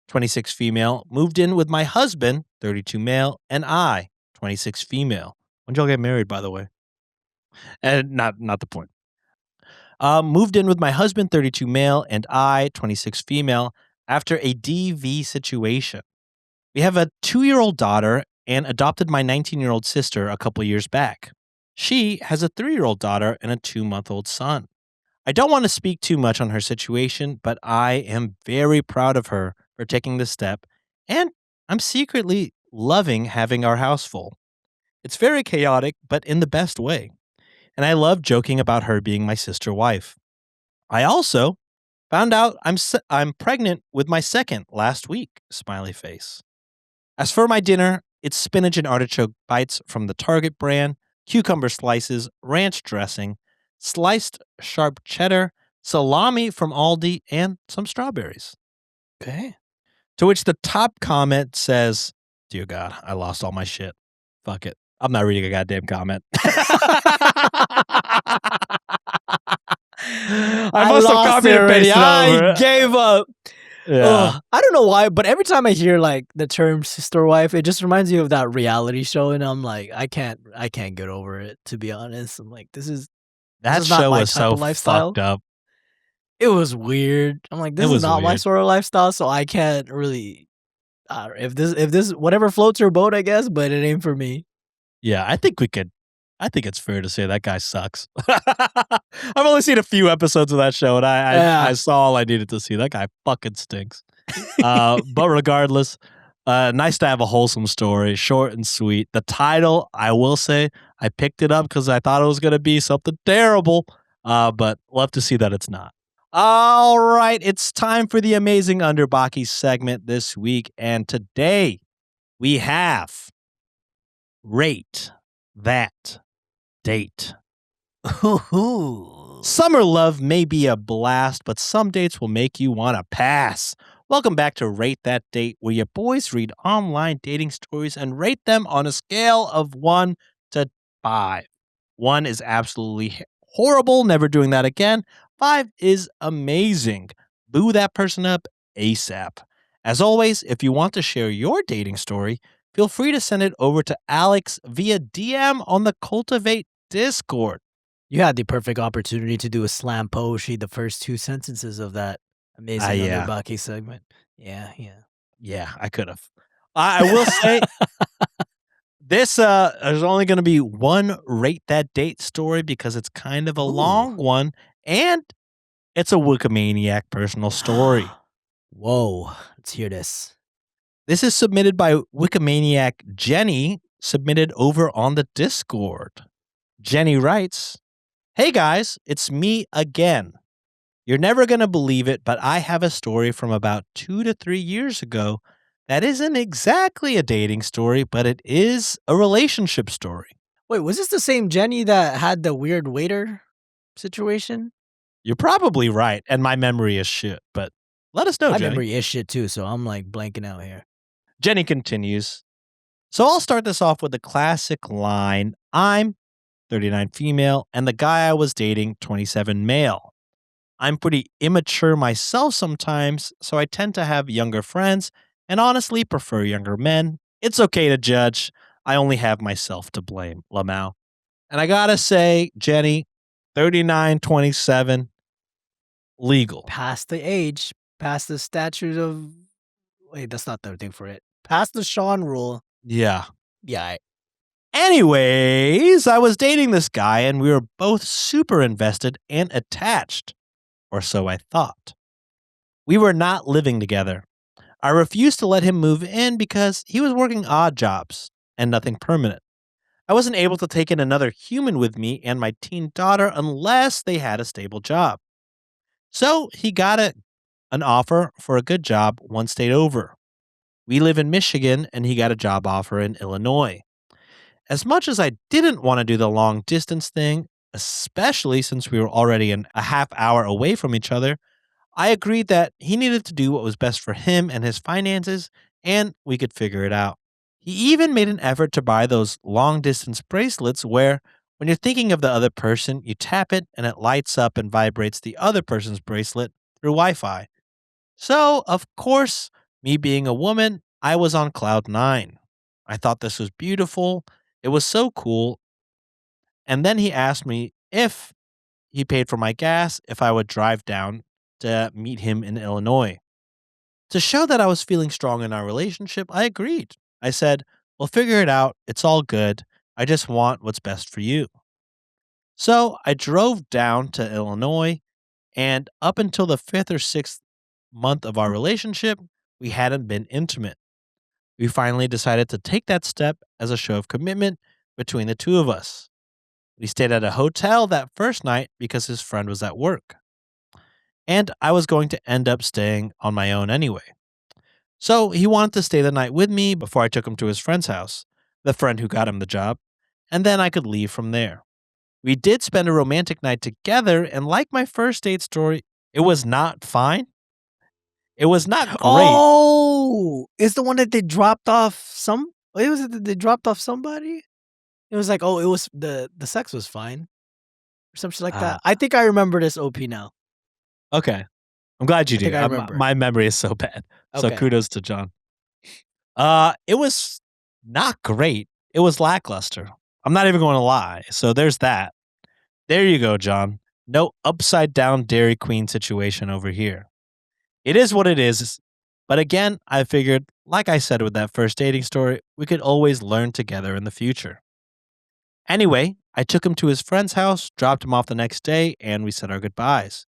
26 female, moved in with my husband, 32 male, and I, 26 female. When'd y'all get married, by the way? And not the point. Moved in with my husband, 32 male, and I, 26 female, after a DV situation. We have a 2-year-old daughter and adopted my 19-year-old sister a couple years back. She has a 3-year-old daughter and a 2-month-old son. I don't want to speak too much on her situation, but I am very proud of her for taking this step, and I'm secretly loving having our house full. It's very chaotic, but in the best way. And I love joking about her being my sister wife. I also found out I'm pregnant with my second last week. Smiley face. As for my dinner, it's spinach and artichoke bites from the Target brand, cucumber slices, ranch dressing, sliced sharp cheddar, salami from Aldi, and some strawberries. Okay. To which the top comment says, "Dear God, I lost all my shit. Fuck it. I'm not reading a goddamn comment." I must have lost copied it and already. pasted over. I gave up. Yeah. Ugh, I don't know why, but every time I hear like the term sister wife, it just reminds me of that reality show, and I'm like, I can't get over it. To be honest, I'm like, this is That not show my was type so of lifestyle. fucked up. It was weird. I'm like, It this is was not my weird. sort of lifestyle, so I can't really. If this whatever floats your boat, I guess, but it ain't for me. Yeah, I think it's fair to say that guy sucks. I've only seen a few episodes of that show, and I saw all I needed to see. That guy fucking stinks. But regardless, nice to have a wholesome story, short and sweet. The title, I will say, I picked it up because I thought it was going to be something terrible, but love to see that it's not. All right, it's time for the Amazing Underbaki segment this week, and today we have Rate That Date. Summer love may be a blast, but some dates will make you want to pass. Welcome back to Rate That Date, where your boys read online dating stories and rate them on a scale of 1 to 5. 1 is absolutely horrible, never doing that again. 5 is amazing. Boo that person up ASAP. As always, if you want to share your dating story, feel free to send it over to Alex via DM on the Cultivate Discord. You had the perfect opportunity to do a slam poetry the first 2 sentences of that amazing yeah. Underbaki segment. Yeah. Yeah, I could have. I will say this there's only going to be one Rate That Date story because it's kind of a long one, and it's a Wikimaniac personal story. Whoa, let's hear this. This is submitted by Wikimaniac Jenny, submitted over on the Discord. Jenny writes, "Hey guys, it's me again. You're never going to believe it, but I have a story from about 2 to 3 years ago that isn't exactly a dating story, but it is a relationship story." Wait, was this the same Jenny that had the weird waiter situation? You're probably right, and my memory is shit, but let us know, My Jenny. memory is shit too, so I'm like blanking out here. Jenny continues, "So I'll start this off with the classic line, I'm 39 female, and the guy I was dating, 27 male. I'm pretty immature myself sometimes, so I tend to have younger friends and honestly prefer younger men. It's okay to judge. I only have myself to blame, Lamau." And I gotta say, Jenny, 39, 27, legal. Past the age, past the statute of. Wait, that's not the thing for it. Past the Sean rule. Yeah. Yeah. Anyways, I was dating this guy and we were both super invested and attached. Or so I thought. We were not living together. I refused to let him move in because he was working odd jobs and nothing permanent. I wasn't able to take in another human with me and my teen daughter unless they had a stable job. So he got an offer for a good job one state over. We live in Michigan and he got a job offer in Illinois. As much as I didn't want to do the long distance thing, especially since we were already a half hour away from each other, I agreed that he needed to do what was best for him and his finances, and we could figure it out. He even made an effort to buy those long distance bracelets where, when you're thinking of the other person, you tap it and it lights up and vibrates the other person's bracelet through Wi Fi. So, of course, me being a woman, I was on cloud 9. I thought this was beautiful, It was so cool. And then he asked me if he paid for my gas if I would drive down to meet him in Illinois. To show that I was feeling strong in our relationship, I agreed. I said, "We'll figure it out. It's all good. I just want what's best for you." So I drove down to Illinois, and up until the fifth or sixth month of our relationship, we hadn't been intimate. We finally decided to take that step as a show of commitment between the two of us. We stayed at a hotel that first night because his friend was at work, and I was going to end up staying on my own anyway. So he wanted to stay the night with me before I took him to his friend's house, the friend who got him the job, and then I could leave from there. We did spend a romantic night together, and like my first date story, it was not fine. It was not great. Oh, it's the one that they dropped off some. What was it that they dropped off somebody? It was like, oh, it was the sex was fine or something like that. I think I remember this OP now. Okay. I'm glad you I do. think I remember. My memory is so bad. So Okay. kudos to John. It was not great. It was lackluster. I'm not even going to lie. So there's that. There you go, John. No upside down Dairy Queen situation over here. It is what it is. But again, I figured, like I said with that first dating story, we could always learn together in the future. Anyway, I took him to his friend's house, dropped him off the next day, and we said our goodbyes.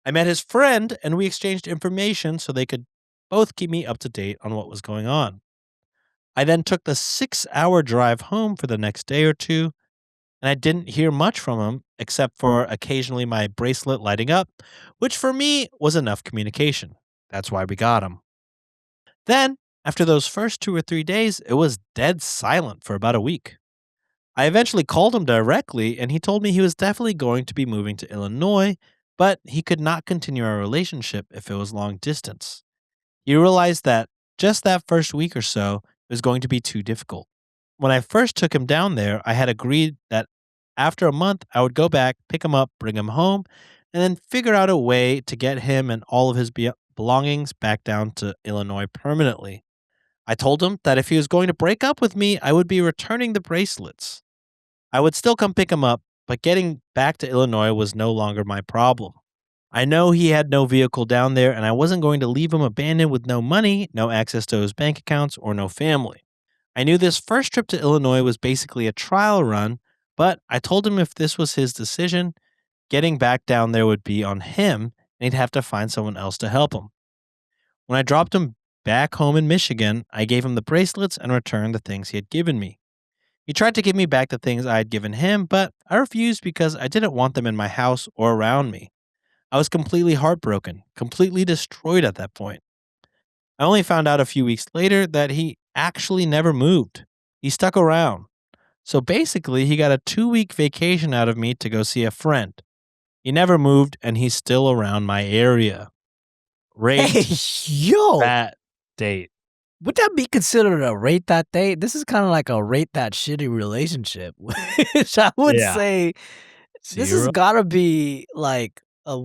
I met his friend and we exchanged information so they could both keep me up to date on what was going on. I then took the 6-hour drive home for the next day or two, and I didn't hear much from him except for occasionally my bracelet lighting up, which for me was enough communication. That's why we got him. Then, after those first 2 or 3 days, it was dead silent for about a week. I eventually called him directly, and he told me he was definitely going to be moving to Illinois, but he could not continue our relationship if it was long distance. He realized that just that first week or so was going to be too difficult. When I first took him down there, I had agreed that after a month, I would go back, pick him up, bring him home, and then figure out a way to get him and all of his belongings back down to Illinois permanently. I told him that if he was going to break up with me, I would be returning the bracelets. I would still come pick him up, but getting back to Illinois was no longer my problem. I know he had no vehicle down there, and I wasn't going to leave him abandoned with no money, no access to his bank accounts, or no family. I knew this first trip to Illinois was basically a trial run, but I told him if this was his decision, getting back down there would be on him, and he'd have to find someone else to help him. When I dropped him back home in Michigan, I gave him the bracelets and returned the things he had given me. He tried to give me back the things I had given him, but I refused because I didn't want them in my house or around me. I was completely heartbroken, completely destroyed at that point. I only found out a few weeks later that he actually never moved. He stuck around. So basically, he got a 2-week vacation out of me to go see a friend. He never moved, and he's still around my area. Rate Hey, yo, that date. would that be considered a rate that date? This is kind of like a rate that shitty relationship, which I would Yeah. say this has 0? gotta be like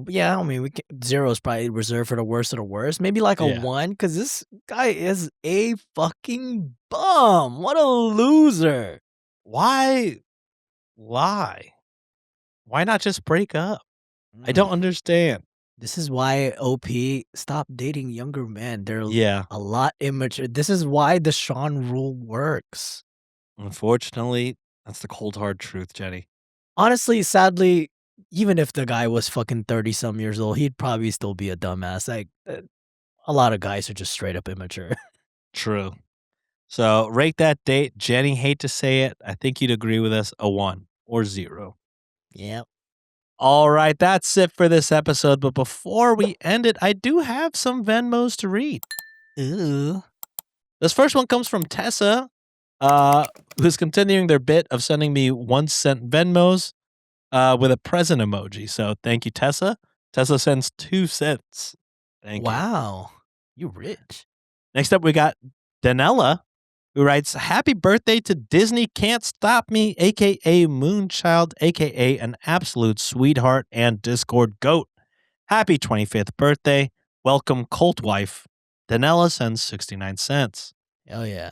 yeah. I mean, zero is probably reserved for the worst of the worst. Maybe like a Yeah. 1 because this guy is a fucking bum. What a loser. Why lie? Why not just break up? I don't understand. This is why OP stop dating younger men. They're Yeah. a lot immature. This is why the Sean rule works. Unfortunately, that's the cold hard truth, Jenny. Honestly, sadly, even if the guy was fucking 30 some years old, he'd probably still be a dumbass. Like a lot of guys are just straight up immature. True. So rate that date. Jenny, hate to say it. I think you'd agree with us, a 1 or 0. Yeah. All right, that's it for this episode. But before we end it, I do have some Venmos to read. Ooh. This first one comes from Tessa, who's continuing their bit of sending me 1-cent Venmos with a present emoji. So thank you, Tessa. Tessa sends 2 cents. Thank you. Wow. You rich. Next up, we got Danella, who writes, "Happy birthday to Disney Can't Stop Me, a.k.a. Moonchild, a.k.a. an absolute sweetheart and Discord goat. Happy 25th birthday. Welcome, Cult Wife." Danella sends 69 cents. Oh yeah.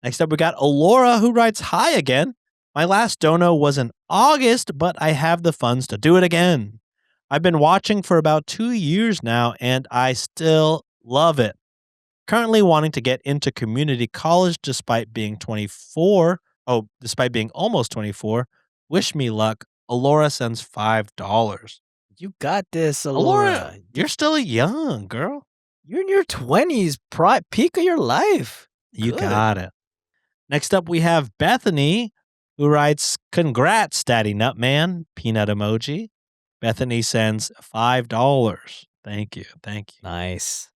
Next up, we got Alora, who writes, "Hi again. My last dono was in August, but I have the funds to do it again. I've been watching for about 2 years now, and I still love it. Currently wanting to get into community college despite being 24. Oh, despite being almost 24. Wish me luck. Alora sends $5. You got this, Alora, Alora. you're still young, girl. You're in your 20s, peak of your life. You Good. got it. Next up, we have Bethany, who writes, "Congrats, Daddy Nutman." Peanut emoji. Bethany sends $5. Thank you. Thank you. Nice.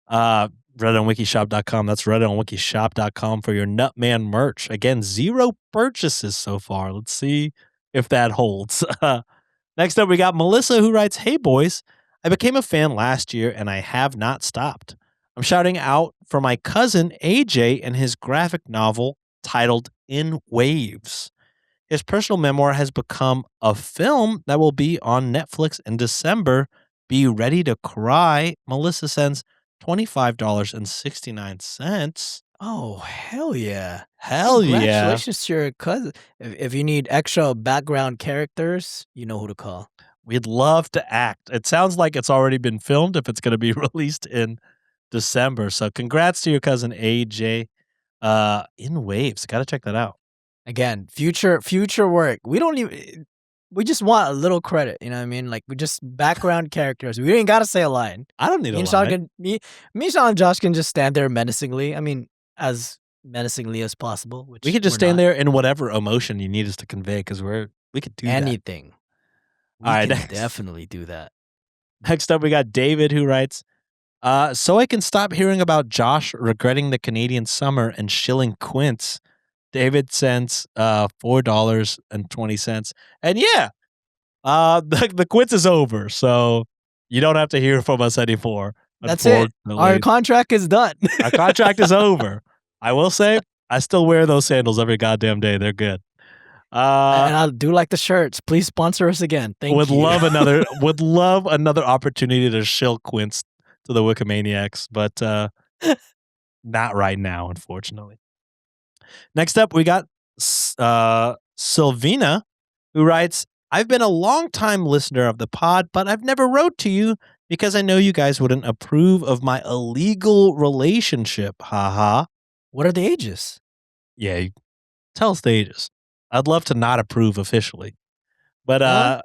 RedditOnWikiShop.com. That's RedditOnWikiShop.com for your Nutman merch. Again, 0 purchases so far. Let's see if that holds. Next up, we got Melissa, who writes, "Hey, boys. I became a fan last year, and I have not stopped. I'm shouting out for my cousin, AJ, and his graphic novel titled In Waves. His personal memoir has become a film that will be on Netflix in December. Be ready to cry." Melissa sends $25.69. Oh, hell yeah. Hell yeah. Congratulations to your cousin. If you need extra background characters, you know who to call. We'd love to act. It sounds like it's already been filmed if it's going to be released in December. So congrats to your cousin AJ. In Waves. Got to check that out. Again, future work. We just want a little credit, you know what I mean? Like, we just background characters. We ain't got to say a line. I don't need Me a and Sean line. Sean, and Josh can just stand there menacingly. I mean, as menacingly as possible. Which We could just we're stand not. there in whatever emotion you need us to convey because we could do that. Anything. We All right, can next. definitely do that. Next up, we got David, who writes, "So I can stop hearing about Josh regretting the Canadian summer and shilling quints." David sends $4.20. And yeah, the quints is over, so you don't have to hear from us anymore. That's it. Our unfortunately. contract is done. Our contract is over. I will say, I still wear those sandals every goddamn day. They're good. And I do like the shirts. Please sponsor us again. Thank would you. love another opportunity to shill quints to the Wikimaniacs, but not right now, unfortunately. Next up, we got Salvina, who writes, "I've been a long-time listener of the pod, but I've never wrote to you because I know you guys wouldn't approve of my illegal relationship. Haha." What are the ages? Yeah, tell us the ages. I'd love to not approve officially. But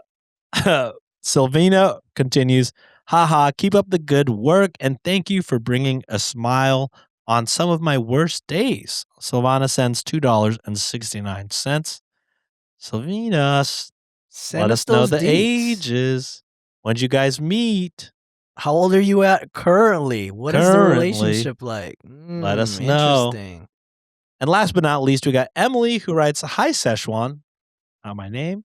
Sylvina continues, "Haha, keep up the good work and thank you for bringing a smile on some of my worst days." Sylvana sends $2.69. Sylvina, let us know the ages. When'd you guys meet? How old are you at currently? What is the relationship like? Let us know. Interesting. And last but not least, we got Emily, who writes, "Hi, Szechuan." Not my name.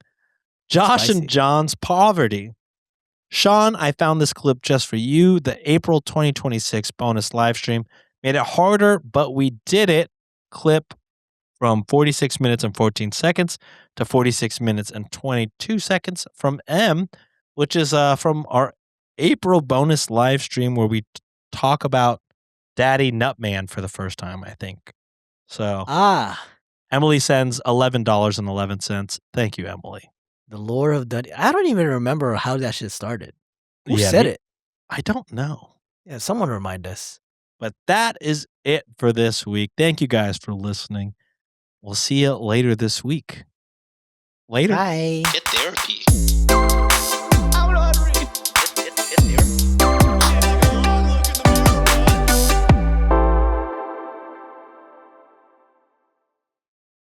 "Josh Spicy. and John's poverty. Sean, I found this clip just for you. The April 2026 bonus live stream made it harder, but we did it. Clip from 46 minutes and 14 seconds to 46 minutes and 22 seconds from M, which is from our April bonus live stream where we talk about Daddy Nutman for the first time, I think. So Emily sends $11.11. Thank you, Emily. The lore of Dundee. I don't even remember how that shit started. Who said it? I don't know. Yeah, someone remind us. But that is it for this week. Thank you guys for listening. We'll see you later this week. Later. Bye. Get therapy.